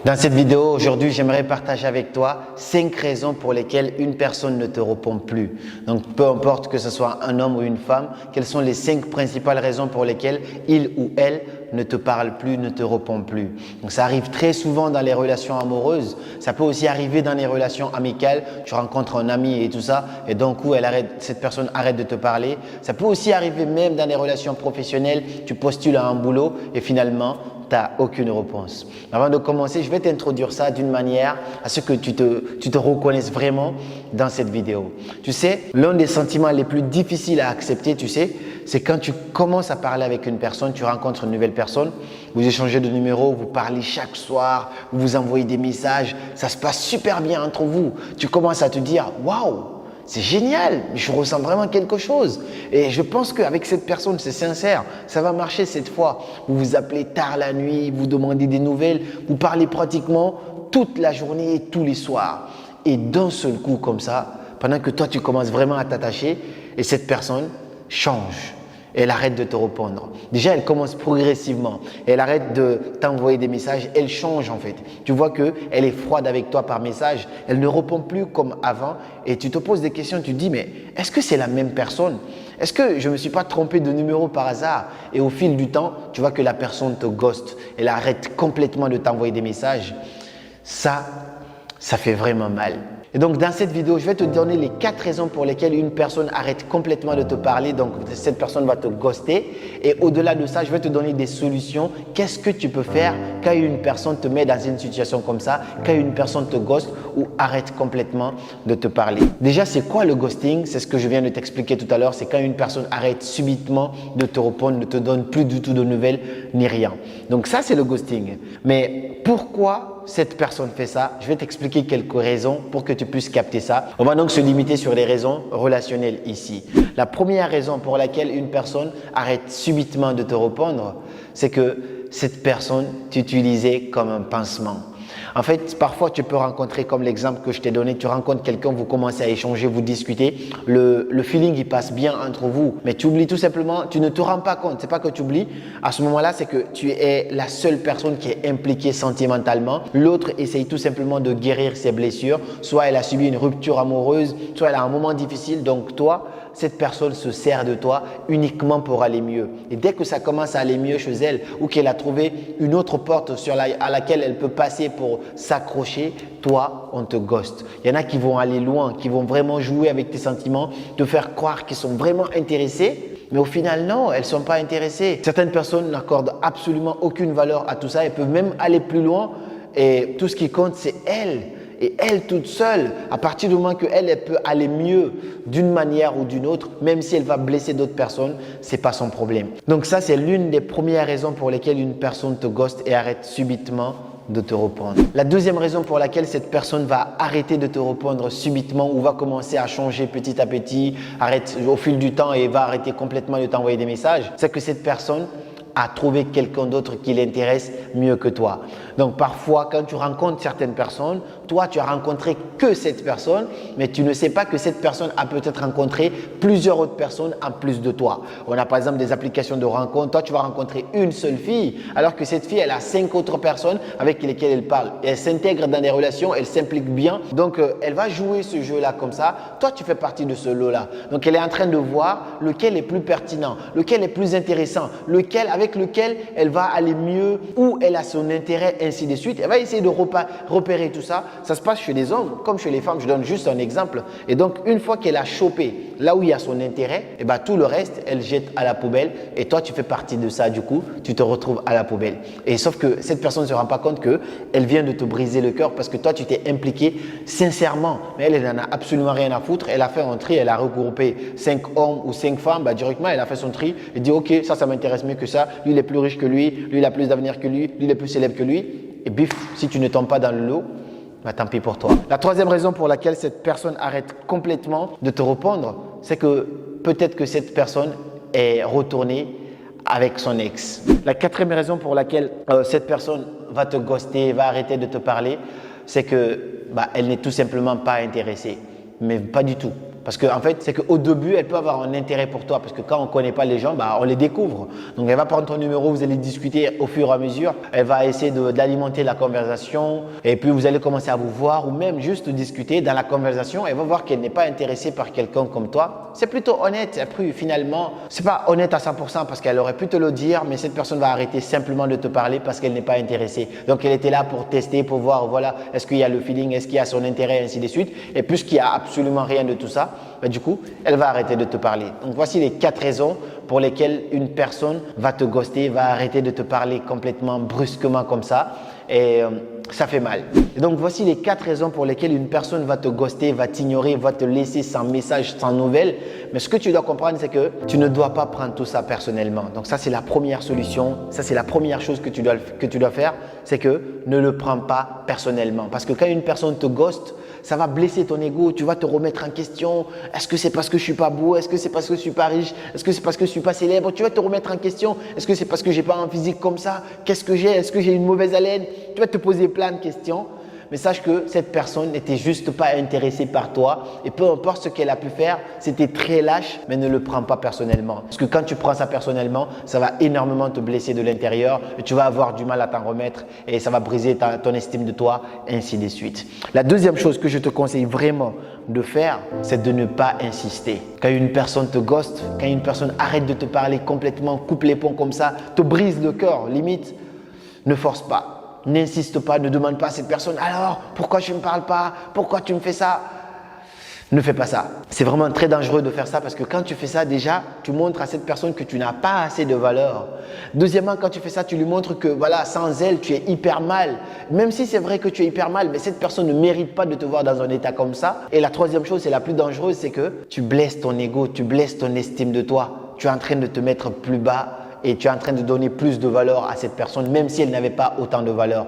Dans cette vidéo, aujourd'hui, j'aimerais partager avec toi 5 raisons pour lesquelles une personne ne te répond plus. Donc, peu importe que ce soit un homme ou une femme, quelles sont les 5 principales raisons pour lesquelles il ou elle ne te parle plus, ne te répond plus. Donc, ça arrive très souvent dans les relations amoureuses. Ça peut aussi arriver dans les relations amicales. Tu rencontres un ami et tout ça, et d'un coup, cette personne arrête de te parler. Ça peut aussi arriver même dans les relations professionnelles. Tu postules à un boulot et finalement, tu n'as aucune réponse. Avant de commencer, je vais t'introduire ça d'une manière à ce que tu te reconnaisses vraiment dans cette vidéo. Tu sais, l'un des sentiments les plus difficiles à accepter, tu sais, c'est quand tu commences à parler avec une personne, tu rencontres une nouvelle personne, vous échangez de numéros, vous parlez chaque soir, vous vous envoyez des messages, ça se passe super bien entre vous. Tu commences à te dire « Waouh !» C'est génial, je ressens vraiment quelque chose. Et je pense qu'avec cette personne, c'est sincère, ça va marcher cette fois. Vous vous appelez tard la nuit, vous demandez des nouvelles, vous parlez pratiquement toute la journée et tous les soirs. Et d'un seul coup comme ça, pendant que toi tu commences vraiment à t'attacher et cette personne change. Elle arrête de te répondre. Déjà, elle commence progressivement. Elle arrête de t'envoyer des messages. Elle change en fait. Tu vois qu'elle est froide avec toi par message. Elle ne répond plus comme avant. Et tu te poses des questions. Tu te dis, mais est-ce que c'est la même personne? Est-ce que je ne me suis pas trompé de numéro par hasard? Et au fil du temps, tu vois que la personne te ghost. Elle arrête complètement de t'envoyer des messages. Ça fait vraiment mal. Et donc, dans cette vidéo, je vais te donner les 4 raisons pour lesquelles une personne arrête complètement de te parler. Donc, cette personne va te ghoster. Et au-delà de ça, je vais te donner des solutions. Qu'est-ce que tu peux faire quand une personne te met dans une situation comme ça, quand une personne te ghoste ou arrête complètement de te parler. Déjà, c'est quoi le ghosting? C'est ce que je viens de t'expliquer tout à l'heure. C'est quand une personne arrête subitement de te répondre, ne te donne plus du tout de nouvelles ni rien. Donc, ça, c'est le ghosting. Mais pourquoi cette personne fait ça? Je vais t'expliquer quelques raisons pour que tu puisses capter ça. On va donc se limiter sur les raisons relationnelles ici. La première raison pour laquelle une personne arrête subitement de te répondre, c'est que cette personne t'utilisait comme un pansement. En fait, parfois, tu peux rencontrer, comme l'exemple que je t'ai donné, tu rencontres quelqu'un, vous commencez à échanger, vous discutez, le feeling, il passe bien entre vous, mais tu oublies tout simplement, tu ne te rends pas compte, c'est pas que tu oublies, à ce moment-là, c'est que tu es la seule personne qui est impliquée sentimentalement, l'autre essaye tout simplement de guérir ses blessures, soit elle a subi une rupture amoureuse, soit elle a un moment difficile, donc toi, cette personne se sert de toi uniquement pour aller mieux. Et dès que ça commence à aller mieux chez elle ou qu'elle a trouvé une autre porte à laquelle elle peut passer pour s'accrocher, toi, on te ghost. Il y en a qui vont aller loin, qui vont vraiment jouer avec tes sentiments, te faire croire qu'ils sont vraiment intéressés. Mais au final, non, elles ne sont pas intéressées. Certaines personnes n'accordent absolument aucune valeur à tout ça. Elles peuvent même aller plus loin et tout ce qui compte, c'est elles. Et elle toute seule, à partir du moment qu'elle peut aller mieux d'une manière ou d'une autre, même si elle va blesser d'autres personnes, ce n'est pas son problème. Donc ça, c'est l'une des premières raisons pour lesquelles une personne te ghoste et arrête subitement de te répondre. La deuxième raison pour laquelle cette personne va arrêter de te répondre subitement ou va commencer à changer petit à petit, arrête au fil du temps et va arrêter complètement de t'envoyer des messages, c'est que cette personne à trouver quelqu'un d'autre qui l'intéresse mieux que toi. Donc parfois, quand tu rencontres certaines personnes, toi, tu as rencontré que cette personne, mais tu ne sais pas que cette personne a peut-être rencontré plusieurs autres personnes en plus de toi. On a par exemple des applications de rencontres. Toi, tu vas rencontrer une seule fille, alors que cette fille, elle a 5 autres personnes avec lesquelles elle parle. Et elle s'intègre dans des relations, elle s'implique bien. Donc, elle va jouer ce jeu-là comme ça. Toi, tu fais partie de ce lot-là. Donc, elle est en train de voir lequel est plus pertinent, lequel est plus intéressant, avec lequel elle va aller mieux, où elle a son intérêt, ainsi de suite. Elle va essayer de repérer tout ça. Ça se passe chez les hommes comme chez les femmes. Je donne juste un exemple. Et donc, une fois qu'elle a chopé là où il y a son intérêt, et ben, tout le reste, elle jette à la poubelle. Et toi, tu fais partie de ça. Du coup, tu te retrouves à la poubelle. Et sauf que cette personne ne se rend pas compte qu'elle vient de te briser le cœur parce que toi, tu t'es impliqué sincèrement. Mais elle n'en a absolument rien à foutre. Elle a fait un tri. Elle a regroupé 5 hommes ou 5 femmes. Bah, directement, elle a fait son tri. Elle dit, OK, ça m'intéresse mieux que ça. Lui, il est plus riche que lui. Lui, il a plus d'avenir que lui. Lui, il est plus célèbre que lui. Et bif, si tu ne tombes pas dans le lot, bah, tant pis pour toi. La troisième raison pour laquelle cette personne arrête complètement de te répondre, c'est que peut-être que cette personne est retournée avec son ex. La quatrième raison pour laquelle cette personne va te ghoster, va arrêter de te parler, c'est que elle n'est tout simplement pas intéressée. Mais pas du tout. Parce qu'en fait, c'est qu'au début, elle peut avoir un intérêt pour toi parce que quand on ne connaît pas les gens, on les découvre. Donc, elle va prendre ton numéro, vous allez discuter au fur et à mesure. Elle va essayer d'alimenter la conversation et puis vous allez commencer à vous voir ou même juste discuter dans la conversation. Elle va voir qu'elle n'est pas intéressée par quelqu'un comme toi. C'est plutôt honnête. Et puis finalement, c'est pas honnête à 100% parce qu'elle aurait pu te le dire, mais cette personne va arrêter simplement de te parler parce qu'elle n'est pas intéressée. Donc, elle était là pour tester, pour voir, voilà, est-ce qu'il y a le feeling, est-ce qu'il y a son intérêt, ainsi de suite. Et puisqu'il n'y a absolument rien de tout ça, du coup, elle va arrêter de te parler. Donc, voici les 4 raisons pour lesquelles une personne va te ghoster, va arrêter de te parler complètement, brusquement comme ça. Et ça fait mal. Et donc, voici les 4 raisons pour lesquelles une personne va te ghoster, va t'ignorer, va te laisser sans message, sans nouvelles. Mais ce que tu dois comprendre, c'est que tu ne dois pas prendre tout ça personnellement. Donc, ça, c'est la première solution. Ça, c'est la première chose que tu dois faire. C'est que ne le prends pas personnellement. Parce que quand une personne te ghoste, ça va blesser ton ego. Tu vas te remettre en question. Est-ce que c'est parce que je suis pas beau? Est-ce que c'est parce que je suis pas riche? Est-ce que c'est parce que je suis pas célèbre? Tu vas te remettre en question. Est-ce que c'est parce que j'ai pas un physique comme ça? Qu'est-ce que j'ai? Est-ce que j'ai une mauvaise haleine? Tu vas te poser plein de questions. Mais sache que cette personne n'était juste pas intéressée par toi et peu importe ce qu'elle a pu faire, c'était très lâche, mais ne le prends pas personnellement. Parce que quand tu prends ça personnellement, ça va énormément te blesser de l'intérieur et tu vas avoir du mal à t'en remettre et ça va briser ton estime de toi, ainsi de suite. La deuxième chose que je te conseille vraiment de faire, c'est de ne pas insister. Quand une personne te ghoste, quand une personne arrête de te parler complètement, coupe les ponts comme ça, te brise le cœur, limite, ne force pas. N'insiste pas, ne demande pas à cette personne « Alors, pourquoi tu ne me parles pas? Pourquoi tu me fais ça ?» Ne fais pas ça. C'est vraiment très dangereux de faire ça parce que quand tu fais ça, déjà, tu montres à cette personne que tu n'as pas assez de valeur. Deuxièmement, quand tu fais ça, tu lui montres que voilà, sans elle, tu es hyper mal. Même si c'est vrai que tu es hyper mal, mais cette personne ne mérite pas de te voir dans un état comme ça. Et la troisième chose, c'est la plus dangereuse, c'est que tu blesses ton ego, tu blesses ton estime de toi. Tu es en train de te mettre plus bas. Et tu es en train de donner plus de valeur à cette personne, même si elle n'avait pas autant de valeur.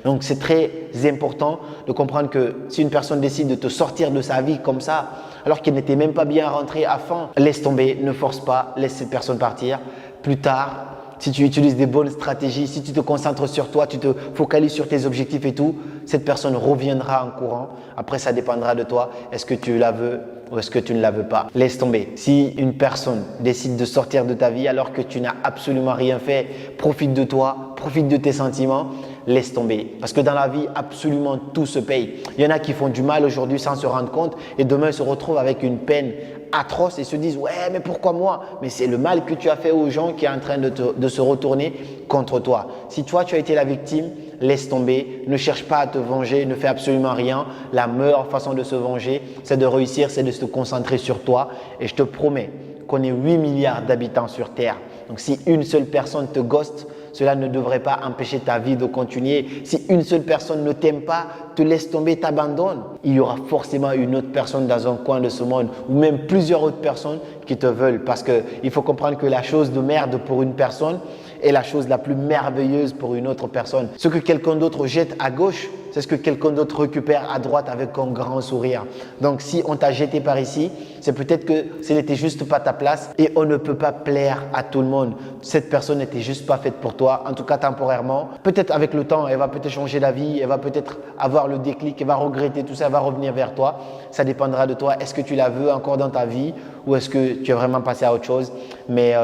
Donc, c'est très important de comprendre que si une personne décide de te sortir de sa vie comme ça, alors qu'elle n'était même pas bien rentrée à fond, laisse tomber, ne force pas, laisse cette personne partir. Plus tard, si tu utilises des bonnes stratégies, si tu te concentres sur toi, tu te focalises sur tes objectifs et tout, cette personne reviendra en courant. Après, ça dépendra de toi. Est-ce que tu la veux ou est-ce que tu ne la veux pas? Laisse tomber. Si une personne décide de sortir de ta vie alors que tu n'as absolument rien fait, profite de toi, profite de tes sentiments, laisse tomber. Parce que dans la vie, absolument tout se paye. Il y en a qui font du mal aujourd'hui sans se rendre compte et demain se retrouvent avec une peine atroce et se disent « Ouais, mais pourquoi moi ?» Mais c'est le mal que tu as fait aux gens qui est en train de se retourner contre toi. Si toi, tu as été la victime, laisse tomber. Ne cherche pas à te venger, ne fais absolument rien. La meilleure façon de se venger, c'est de réussir, c'est de se concentrer sur toi. Et je te promets qu'on est 8 milliards d'habitants sur Terre. Donc, si une seule personne te ghoste, cela ne devrait pas empêcher ta vie de continuer. Si une seule personne ne t'aime pas, te laisse tomber, t'abandonne, il y aura forcément une autre personne dans un coin de ce monde ou même plusieurs autres personnes qui te veulent. Parce qu'il faut comprendre que la chose de merde pour une personne est la chose la plus merveilleuse pour une autre personne. Ce que quelqu'un d'autre jette à gauche, c'est ce que quelqu'un d'autre récupère à droite avec un grand sourire. Donc, si on t'a jeté par ici, c'est peut-être que ce n'était juste pas ta place et on ne peut pas plaire à tout le monde. Cette personne n'était juste pas faite pour toi, en tout cas temporairement. Peut-être avec le temps, elle va peut-être changer d'avis, elle va peut-être avoir le déclic, elle va regretter tout ça, elle va revenir vers toi. Ça dépendra de toi. Est-ce que tu la veux encore dans ta vie ou est-ce que tu es vraiment passé à autre chose? Mais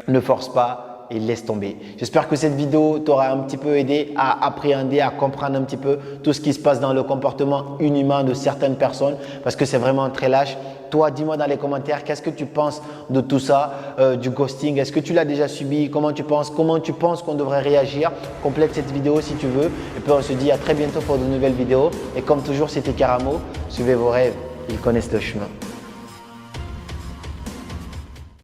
ne force pas. Et laisse tomber. J'espère que cette vidéo t'aura un petit peu aidé à appréhender, à comprendre un petit peu tout ce qui se passe dans le comportement inhumain de certaines personnes parce que c'est vraiment très lâche. Toi, dis-moi dans les commentaires, qu'est-ce que tu penses de tout ça, du ghosting? Est-ce que tu l'as déjà subi? Comment tu penses qu'on devrait réagir? Complète cette vidéo si tu veux. Et puis on se dit à très bientôt pour de nouvelles vidéos. Et comme toujours, c'était Karamo. Suivez vos rêves, ils connaissent le chemin.